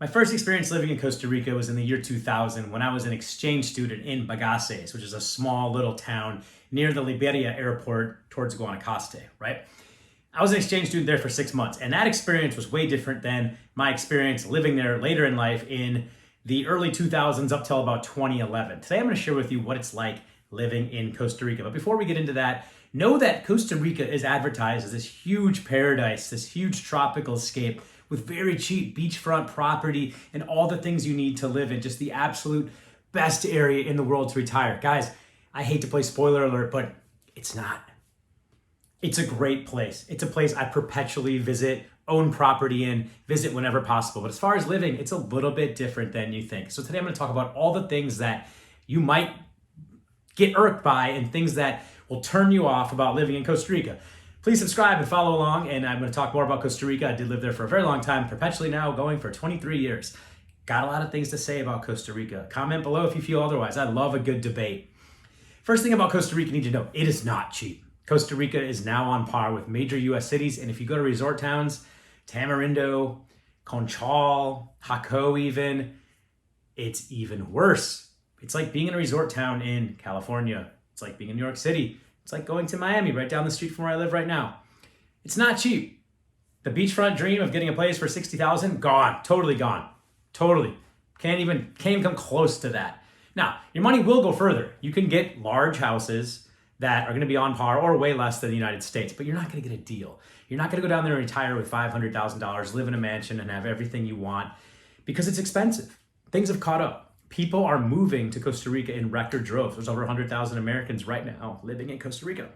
My first experience living in Costa Rica was in the year 2000 when I was an exchange student in Bagaces, which is a small little town near the Liberia airport towards Guanacaste, right? I was an exchange student there for 6 months, and that experience was way different than my experience living there later in life in the early 2000s up till about 2011. Today I'm going to share with you what it's like living in Costa Rica. But before we get into that, know that Costa Rica is advertised as this huge paradise, this huge tropical escape with very cheap beachfront property and all the things you need to live in, just the absolute best area in the world to retire. Guys, I hate to play spoiler alert, but it's not. It's a great place. It's a place I perpetually visit, own property in, visit whenever possible. But as far as living, it's a little bit different than you think. So today I'm going to talk about all the things that you might get irked by and things that will turn you off about living in Costa Rica. Please subscribe and follow along, and I'm going to talk more about Costa Rica. I did live there for a very long time, perpetually now, going for 23 years. Got a lot of things to say about Costa Rica. Comment below if you feel otherwise. I love a good debate. First thing about Costa Rica you need to know, it is not cheap. Costa Rica is now on par with major U.S. cities, and if you go to resort towns, Tamarindo, Conchal, Jaco even, it's even worse. It's like being in a resort town in California. It's like being in New York City. It's like going to Miami, right down the street from where I live right now. It's not cheap. The beachfront dream of getting a place for $60,000, gone, totally gone, totally. Can't even come close to that. Now, your money will go further. You can get large houses that are going to be on par or way less than the United States, but you're not going to get a deal. You're not going to go down there and retire with $500,000, live in a mansion and have everything you want because it's expensive. Things have caught up. People are moving to Costa Rica in record droves. There's over 100,000 Americans right now living in Costa Rica.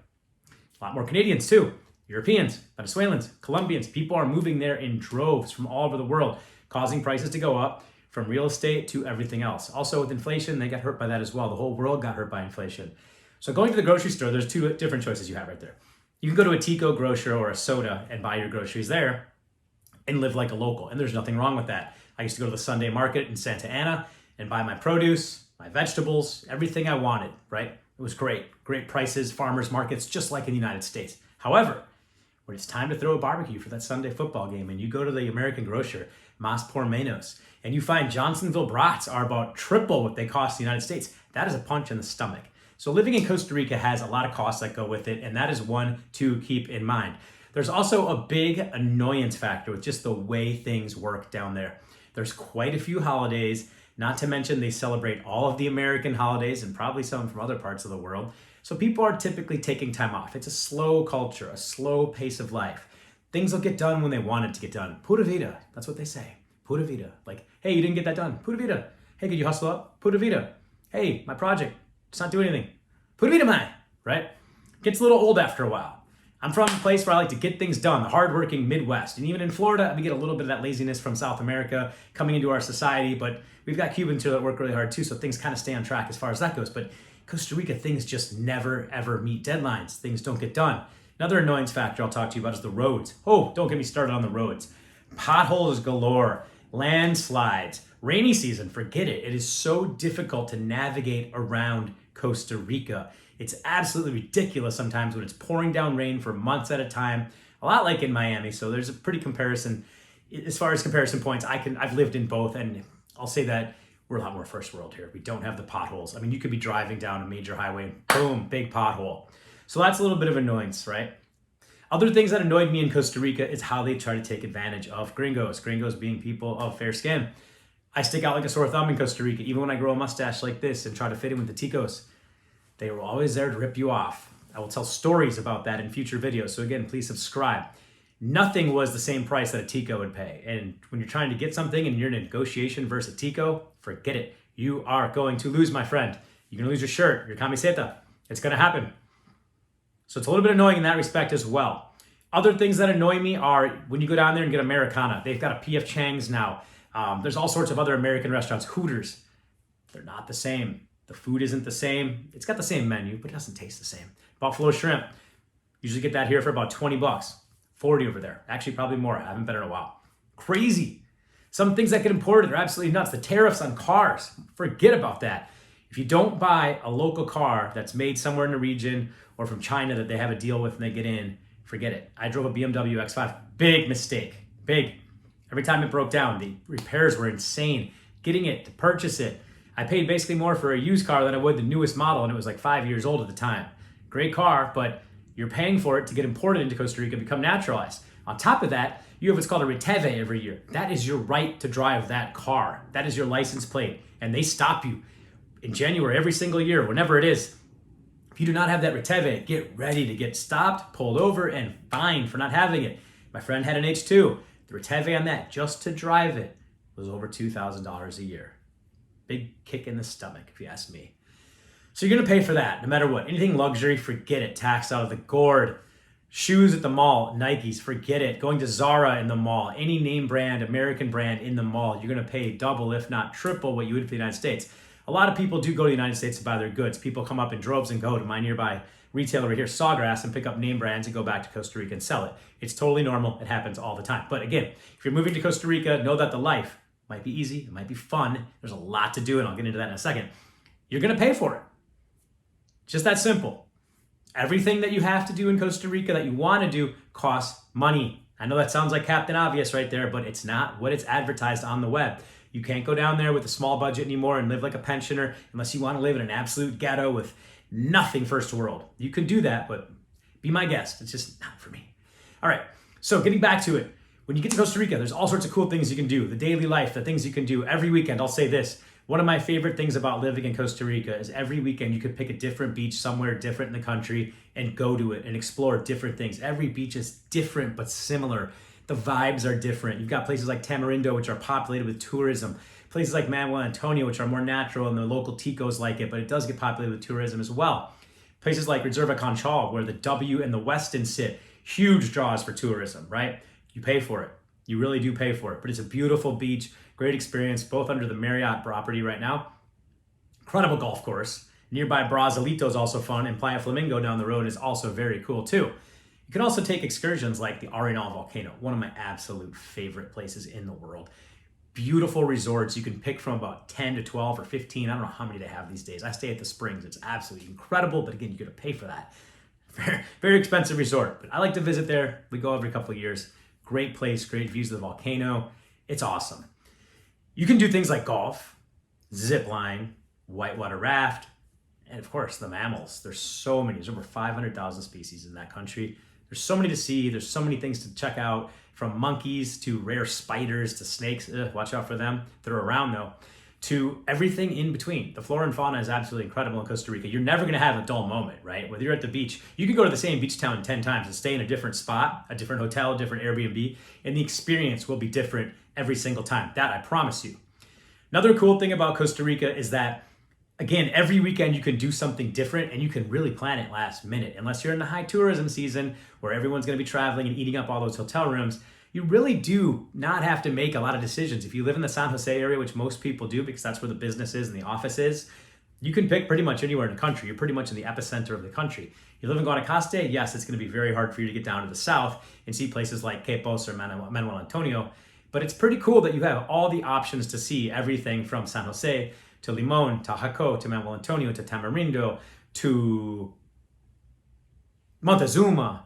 A lot more Canadians too, Europeans, Venezuelans, Colombians. People are moving there in droves from all over the world, causing prices to go up from real estate to everything else. Also with inflation, they got hurt by that as well. The whole world got hurt by inflation. So going to the grocery store, there's two different choices you have right there. You can go to a Tico grocer or a soda and buy your groceries there and live like a local. And there's nothing wrong with that. I used to go to the Sunday market in Santa Ana and buy my produce, my vegetables, everything I wanted, right? It was great. Great prices, farmers markets, just like in the United States. However, when it's time to throw a barbecue for that Sunday football game and you go to the American grocer, Mas Por Menos, and you find Johnsonville brats are about triple what they cost in the United States, that is a punch in the stomach. So living in Costa Rica has a lot of costs that go with it, and that is one to keep in mind. There's also a big annoyance factor with just the way things work down there. There's quite a few holidays. Not to mention they celebrate all of the American holidays and probably some from other parts of the world. So people are typically taking time off. It's a slow culture, a slow pace of life. Things will get done when they want it to get done. Pura Vida, that's what they say. Pura Vida. Like, hey, you didn't get that done. Pura Vida. Hey, could you hustle up? Pura Vida. Hey, my project, it's not doing anything. Pura Vida, man, right? Gets a little old after a while. I'm from a place where I like to get things done, the hardworking Midwest. And even in Florida, we get a little bit of that laziness from South America coming into our society, but we've got Cubans here that work really hard too, so things kind of stay on track as far as that goes. But Costa Rica, things just never, ever meet deadlines. Things don't get done. Another annoyance factor I'll talk to you about is the roads. Oh, don't get me started on the roads. Potholes galore, landslides, rainy season, forget it. It is so difficult to navigate around Costa Rica. It's absolutely ridiculous sometimes when it's pouring down rain for months at a time, a lot like in Miami. So there's a pretty comparison. As far as comparison points, I've lived in both, and I'll say that we're a lot more first world here. We don't have the potholes. I mean, you could be driving down a major highway and boom, big pothole. So that's a little bit of annoyance, right? Other things that annoyed me in Costa Rica is how they try to take advantage of gringos. Gringos being people of fair skin. I stick out like a sore thumb in Costa Rica, even when I grow a mustache like this and try to fit in with the Ticos. They were always there to rip you off. I will tell stories about that in future videos. So again, please subscribe. Nothing was the same price that a Tico would pay. And when you're trying to get something and you're in a negotiation versus a Tico, forget it. You are going to lose, my friend. You're going to lose your shirt, your camiseta. It's going to happen. So it's a little bit annoying in that respect as well. Other things that annoy me are when you go down there and get Americana. They've got a P.F. Chang's now. There's all sorts of other American restaurants. Hooters. They're not the same. The food isn't the same. It's got the same menu, but it doesn't taste the same. Buffalo shrimp. Usually get that here for about 20 bucks. 40 over there. Actually, probably more. I haven't been in a while. Crazy. Some things that get imported are absolutely nuts. The tariffs on cars. Forget about that. If you don't buy a local car that's made somewhere in the region or from China that they have a deal with and they get in, forget it. I drove a BMW X5. Big mistake. Big. Every time it broke down, the repairs were insane. Getting it, to purchase it, I paid basically more for a used car than I would the newest model, and it was like 5 years old at the time. Great car, but you're paying for it to get imported into Costa Rica, become naturalized. On top of that, you have what's called a reteve every year. That is your right to drive that car. That is your license plate, and they stop you in January every single year, whenever it is. If you do not have that reteve, get ready to get stopped, pulled over, and fined for not having it. My friend had an H2. The reteve on that, just to drive it, was over $2,000 a year. Big kick in the stomach, if you ask me. So you're gonna pay for that, no matter what. Anything luxury, forget it. Tax out of the gourd. Shoes at the mall, Nikes, forget it. Going to Zara in the mall, any name brand, American brand in the mall, you're gonna pay double, if not triple, what you would for the United States. A lot of people do go to the United States to buy their goods. People come up in droves and go to my nearby retailer right here, Sawgrass, and pick up name brands and go back to Costa Rica and sell it. It's totally normal. It happens all the time. But again, if you're moving to Costa Rica, know that the life might be easy. It might be fun. There's a lot to do, and I'll get into that in a second. You're going to pay for it. Just that simple. Everything that you have to do in Costa Rica that you want to do costs money. I know that sounds like Captain Obvious right there, but it's not what it's advertised on the web. You can't go down there with a small budget anymore and live like a pensioner unless you want to live in an absolute ghetto with nothing first world. You can do that, but be my guest. It's just not for me. All right, so getting back to it. When you get to Costa Rica, there's all sorts of cool things you can do. The daily life, the things you can do every weekend. I'll say this. One of my favorite things about living in Costa Rica is every weekend you could pick a different beach somewhere different in the country and go to it and explore different things. Every beach is different but similar. The vibes are different. You've got places like Tamarindo, which are populated with tourism. Places like Manuel Antonio, which are more natural, and the local ticos like it, but it does get populated with tourism as well. Places like Reserva Conchal, where the W and the Westin sit, huge draws for tourism, right? You pay for it. You really do pay for it, but it's a beautiful beach, great experience, both under the Marriott property right now. Incredible golf course. Nearby Brazalito is also fun, and Playa Flamingo down the road is also very cool too. You can also take excursions like the Arenal volcano, one of my absolute favorite places in the world. Beautiful resorts. You can pick from about 10 to 12 or 15. I don't know how many they have these days. I stay at the Springs. It's absolutely incredible, but again, you got to pay for that. Very, very expensive resort, but I like to visit there. We go every couple of years. Great place, great views of the volcano. It's awesome. You can do things like golf, zip line, whitewater raft, and of course the mammals. There's so many. There's over 500,000 species in that country. There's so many to see. There's so many things to check out, from monkeys to rare spiders to snakes. Watch out for them. They're around though. To everything in between. The flora and fauna is absolutely incredible in Costa Rica. You're never going to have a dull moment, right? Whether you're at the beach, you can go to the same beach town 10 times and stay in a different spot, a different hotel, a different Airbnb, and the experience will be different every single time. That I promise you. Another cool thing about Costa Rica is that, again, every weekend you can do something different, and you can really plan it last minute. Unless you're in the high tourism season where everyone's going to be traveling and eating up all those hotel rooms, you really do not have to make a lot of decisions. If you live in the San Jose area, which most people do because that's where the business is and the office is, you can pick pretty much anywhere in the country. You're pretty much in the epicenter of the country. You live in Guanacaste, yes, it's going to be very hard for you to get down to the south and see places like Quepos or Manuel Antonio, but it's pretty cool that you have all the options to see everything from San Jose to Limon, to Jaco, to Manuel Antonio, to Tamarindo, to Montezuma,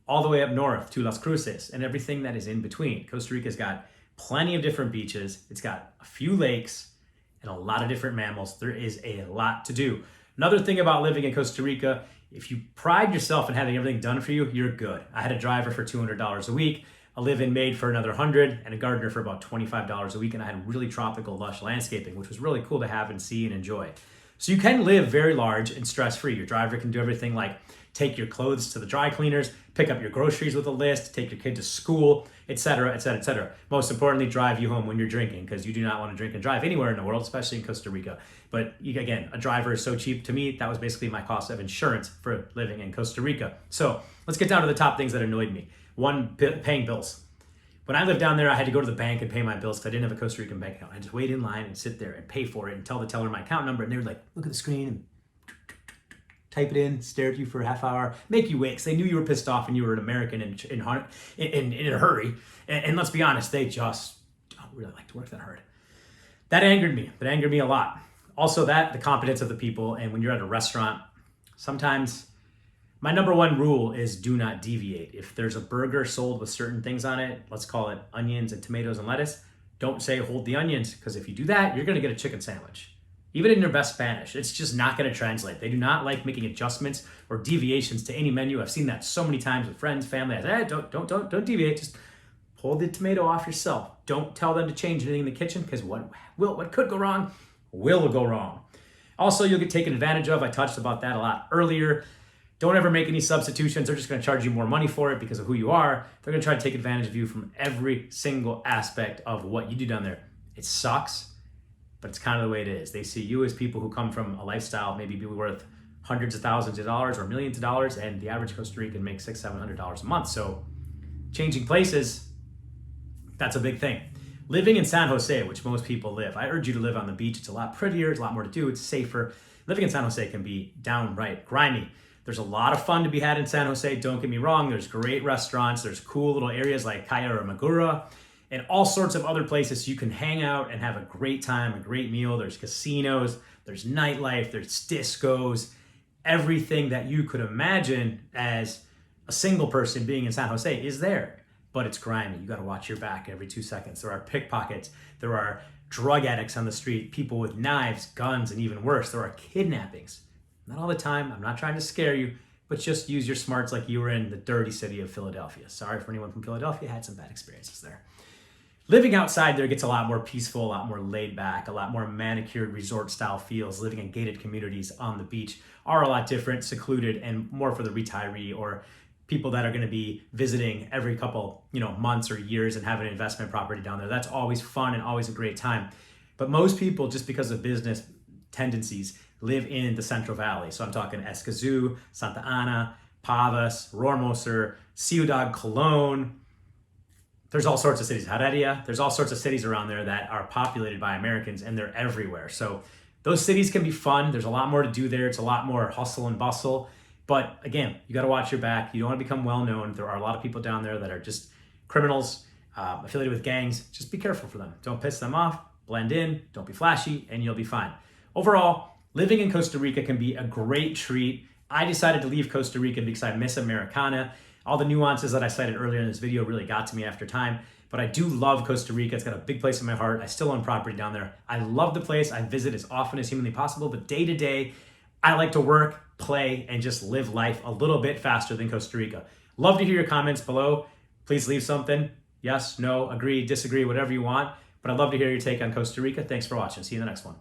all the way up north to Las Cruces and everything that is in between. Costa Rica's got plenty of different beaches. It's got a few lakes and a lot of different mammals. There is a lot to do. Another thing about living in Costa Rica, if you pride yourself in having everything done for you, you're good. I had a driver for $200 a week, a live-in maid for another $100, and a gardener for about $25 a week, and I had really tropical, lush landscaping, which was really cool to have and see and enjoy. So you can live very large and stress-free. Your driver can do everything like take your clothes to the dry cleaners, pick up your groceries with a list, take your kid to school, etc., etc., etc. Most importantly, drive you home when you're drinking, because you do not want to drink and drive anywhere in the world, especially in Costa Rica. But again, a driver is so cheap to me. That was basically my cost of insurance for living in Costa Rica. So let's get down to the top things that annoyed me. One, paying bills. When I lived down there, I had to go to the bank and pay my bills because I didn't have a Costa Rican bank account. I just wait in line and sit there and pay for it and tell the teller my account number, and they were like, look at the screen and type it in, stare at you for a half hour, make you wait because they knew you were pissed off and you were an American in a hurry. And let's be honest, they just don't really like to work that hard. That angered me. That angered me a lot. Also the competence of the people. And when you're at a restaurant, sometimes My number one rule is do not deviate. If there's a burger sold with certain things on it, let's call it onions and tomatoes and lettuce, don't say hold the onions, because if you do that, you're gonna get a chicken sandwich. Even in your best Spanish, it's just not gonna translate. They do not like making adjustments or deviations to any menu. I've seen that so many times with friends, family. I say, don't deviate, just pull the tomato off yourself. Don't tell them to change anything in the kitchen, because what could go wrong will go wrong. Also, you'll get taken advantage of. I touched about that a lot earlier. Don't ever make any substitutions. They're just going to charge you more money for it because of who you are. They're going to try to take advantage of you from every single aspect of what you do down there. It sucks, but it's kind of the way it is. They see you as people who come from a lifestyle, maybe be worth hundreds of thousands of dollars or millions of dollars, and the average Costa Rican makes $600-700 a month. So changing places, that's a big thing. Living in San Jose, which most people live, I urge you to live on the beach. It's a lot prettier, it's a lot more to do, it's safer. Living in San Jose can be downright grimy. There's a lot of fun to be had in San Jose, don't get me wrong. There's great restaurants, there's cool little areas like Calle or Magura, and all sorts of other places you can hang out and have a great time, a great meal. There's casinos, there's nightlife, there's discos, everything that you could imagine as a single person being in San Jose is there. But it's grimy. You got to watch your back every 2 seconds. There are pickpockets. There are drug addicts on the street, people with knives, guns, and even worse, there are kidnappings. Not all the time. I'm not trying to scare you, but just use your smarts like you were in the dirty city of Philadelphia. Sorry for anyone from Philadelphia, had some bad experiences there. Living outside there gets a lot more peaceful, a lot more laid back, a lot more manicured resort style feels. Living in gated communities on the beach are a lot different, secluded, and more for the retiree or people that are going to be visiting every couple, months or years and have an investment property down there. That's always fun and always a great time. But most people, just because of business tendencies, live in the Central Valley. So I'm talking Escazú, Santa Ana, Pavas, Rormoser, Ciudad Colon. There's all sorts of cities, Heredia. There's all sorts of cities around there that are populated by Americans, and they're everywhere. So those cities can be fun. There's a lot more to do there. It's a lot more hustle and bustle. But again, you got to watch your back. You don't want to become well known. There are a lot of people down there that are just criminals, affiliated with gangs. Just be careful for them. Don't piss them off. Blend in. Don't be flashy, and you'll be fine. Overall, living in Costa Rica can be a great treat. I decided to leave Costa Rica because I miss Americana. All the nuances that I cited earlier in this video really got to me after time. But I do love Costa Rica. It's got a big place in my heart. I still own property down there. I love the place. I visit as often as humanly possible. But day to day, I like to work, play, and just live life a little bit faster than Costa Rica. Love to hear your comments below. Please leave something. Yes, no, agree, disagree, whatever you want. But I'd love to hear your take on Costa Rica. Thanks for watching. See you in the next one.